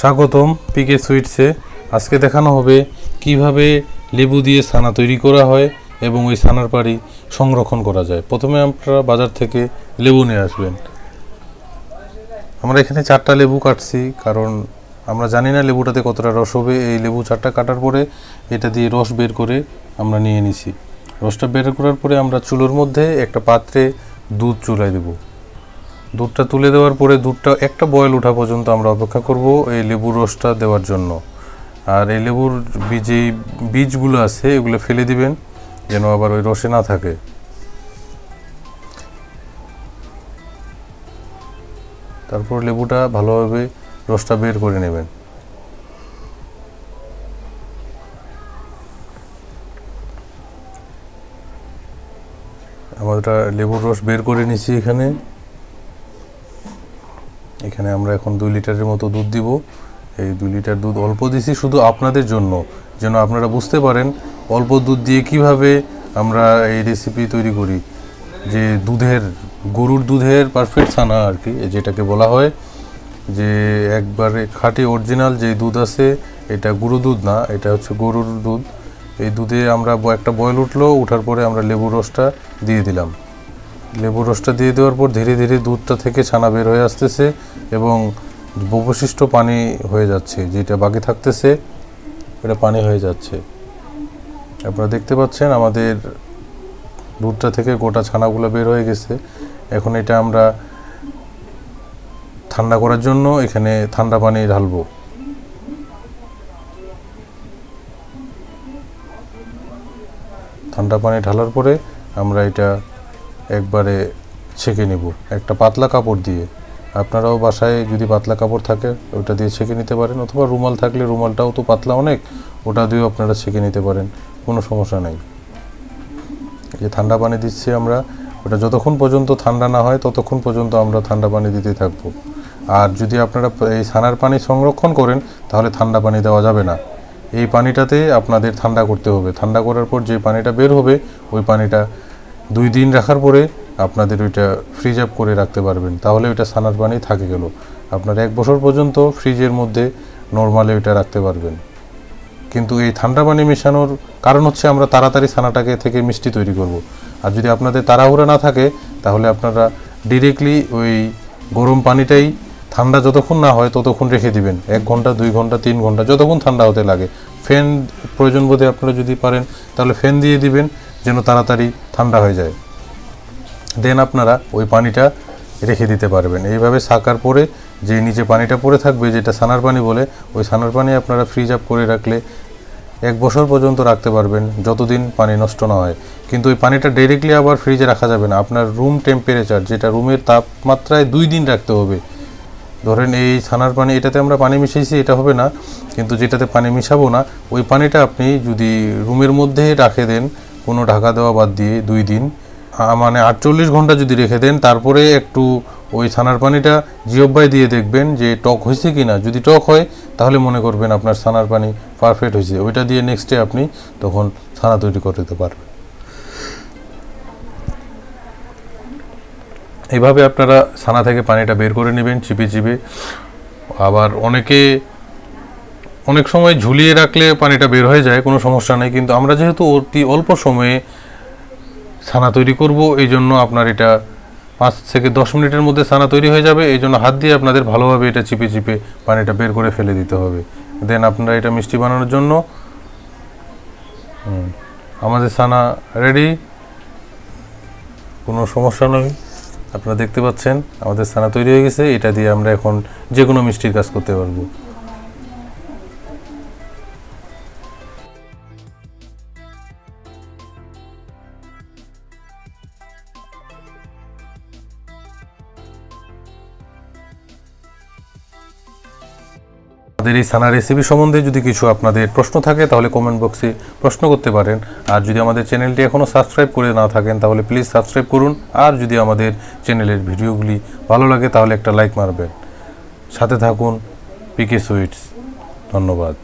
স্বাগতম পিকে সুইটসে। আজকে দেখানো হবে কিভাবে লেবু দিয়ে ছানা তৈরি করা হয় এবং ওই ছানার পানি সংরক্ষণ করা যায়। প্রথমে আপনারা বাজার থেকে লেবু নিয়ে আসবেন। আমরা এখানে 4টা লেবু কাটছি, কারণ আমরা জানি না লেবুটাতে কতটা রস হবে। এই লেবু 4টা কাটার পরে এটা দিয়ে রস বের করে আমরা নিয়ে নিছি। রসটা বের করার পরে আমরা চুলোর মধ্যে একটা পাত্রে দুধ চুলায় দেব। দুধটা তুলে দেওয়ার পরে দুধটা একটা বয়েল ওঠা পর্যন্ত আমরা অপেক্ষা করব এই লেবুর রসটা দেওয়ার জন্য। আর এই লেবুর যেই বীজগুলো আছে এগুলো ফেলে দিবেন, যেন আবার ওই রসে না থাকে। তারপর লেবুটা ভালোভাবে রসটা বের করে নেবেন। আমরা লেবুর রস বের করে নিছি। এখানে আমরা এখন 2 লিটারের মতো দুধ দিব। এই 2 লিটার দুধ অল্প দিছি শুধু আপনাদের জন্য, যেন আপনারা বুঝতে পারেন অল্প দুধ দিয়ে কিভাবে আমরা এই রেসিপি তৈরি করি। যে গরুর দুধের পারফেক্ট ছানা আর কি, যেটাকে বলা হয়, যে একবারে খাঁটি অরিজিনাল যে দুধ আছে, এটা গুঁড়ো দুধ না, এটা হচ্ছে গরুর দুধ। এই দুধে আমরা একটা বয়েল ওঠার পরে আমরা লেবুর রসটা দিয়ে দিলাম। লেবুর রসটা দিয়ে দেওয়ার পর ধীরে ধীরে দুধটা থেকে ছানা বের হয়ে আসতেছে এবং অবশিষ্ট পানি হয়ে যাচ্ছে। যেটা বাকি থাকতেছে এটা পানি হয়ে যাচ্ছে। আপনারা দেখতে পাচ্ছেন আমাদের দুধটা থেকে গোটা ছানাগুলো বের হয়ে গেছে। এখন এটা আমরা ঠান্ডা করার জন্য এখানে ঠান্ডা পানি ঢালবো। ঠান্ডা পানি ঢালার পরে আমরা এটা একবারে ছেঁকে নেব একটা পাতলা কাপড় দিয়ে। আপনারাও বাসায় যদি পাতলা কাপড় থাকে ওটা দিয়ে ছেঁকে নিতে পারেন, অথবা রুমাল থাকলে রুমালটাও তো পাতলা অনেক, ওটা দিয়েও আপনারা ছেঁকে নিতে পারেন, কোনো সমস্যা নাই। যে ঠান্ডা পানি দিচ্ছি আমরা, ওটা যতক্ষণ পর্যন্ত ঠান্ডা না হয় ততক্ষণ পর্যন্ত আমরা ঠান্ডা পানি দিতে থাকবো। আর যদি আপনারা এই ছানার পানি সংরক্ষণ করেন তাহলে ঠান্ডা পানি দেওয়া যাবে না। এই পানিটাতে আপনাদের ঠান্ডা করতে হবে। ঠান্ডা করার পর যে পানিটা বের হবে ওই পানিটা 2 দিন রাখার পরে আপনাদের ওইটা ফ্রিজ আপ করে রাখতে পারবেন। তাহলে ওইটা ছানার পানি থাকে গেল। আপনারা 1 বছর পর্যন্ত ফ্রিজের মধ্যে নরমালি ওইটা রাখতে পারবেন। কিন্তু এই ঠান্ডা পানি মেশানোর কারণ হচ্ছে আমরা তাড়াতাড়ি ছানাটাকে থেকে মিষ্টি তৈরি করব। আর যদি আপনাদের তাড়াহুড়া না থাকে তাহলে আপনারা ডিরেক্টলি ওই গরম পানিটাই ঠান্ডা যতক্ষণ না হয় ততক্ষণ রেখে দিবেন। 1 ঘন্টা 2 ঘন্টা 3 ঘন্টা যতক্ষণ ঠান্ডা হতে লাগে। ফ্যান প্রয়োজন বোধে আপনারা যদি পারেন তাহলে ফ্যান দিয়ে দিবেন, যেন তাড়াতাড়ি ঠান্ডা হয়ে যায়। দেন আপনারা ওই পানিটা রেখে দিতে পারবেন। এইভাবে ছাকার পরে যে নিচে পানিটা পড়ে থাকবে, যেটা ছানার পানি বলে, ওই ছানার পানি আপনারা ফ্রিজ আপ করে রাখলে 1 বছর পর্যন্ত রাখতে পারবেন, যতদিন পানি নষ্ট না হয়। কিন্তু ওই পানিটা ডাইরেক্টলি আবার ফ্রিজে রাখা যাবে না। আপনার রুম টেম্পারেচার, যেটা রুমের তাপমাত্রায় 2 দিন রাখতে হবে। ধরেন এই ছানার পানি, এটাতে আমরা পানি মিশিয়েছি, এটা হবে না, কিন্তু যেটাতে পানি মিশাবো না ওই পানিটা আপনি যদি রুমের মধ্যে রাখে দেন, কোনো ঢাকা দেওয়া বাদ দিয়ে 2 দিন, মানে 48 ঘন্টা যদি রেখে দেন, তারপরে একটু ওই ছানার পানিটা জিহ্বায় দিয়ে দেখবেন যে টক হয়েছে কি না। যদি টক হয় তাহলে মনে করবেন আপনার ছানার পানি পারফেক্ট হয়েছে। ওইটা দিয়ে নেক্সট ডে আপনি তখন ছানা তৈরি করতে পারবেন। এইভাবে আপনারা ছানা থেকে পানিটা বের করে নেবেন চিপে চিপে। আবার অনেক সময় ঝুলিয়ে রাখলে পানিটা বের হয়ে যায়, কোনো সমস্যা নেই। কিন্তু আমরা যেহেতু অতি অল্প সময়ে ছানা তৈরি করব, এই জন্য আপনার এটা 5 থেকে 10 মিনিটের মধ্যে ছানা তৈরি হয়ে যাবে। এই জন্য হাত দিয়ে আপনাদের ভালোভাবে এটা চিপে চিপে পানিটা বের করে ফেলে দিতে হবে। দেন আপনারা এটা মিষ্টি বানানোর জন্য আমাদের ছানা রেডি, কোনো সমস্যা নেই। আপনারা দেখতে পাচ্ছেন আমাদের ছানা তৈরি হয়ে গেছে। এটা দিয়ে আমরা এখন যে কোনো মিষ্টির কাজ করতে পারবো। আমাদের এই ছানা রেসিপি সম্বন্ধে যদি কিছু আপনাদের প্রশ্ন থাকে তাহলে কমেন্ট বক্সে প্রশ্ন করতে পারেন। আর যদি আমাদের চ্যানেলটি এখনও সাবস্ক্রাইব করে না থাকেন তাহলে প্লিজ সাবস্ক্রাইব করুন। আর যদি আমাদের চ্যানেলের ভিডিওগুলি ভালো লাগে তাহলে একটা লাইক মারবেন। সাথে থাকুন পিকে সুইটস। ধন্যবাদ।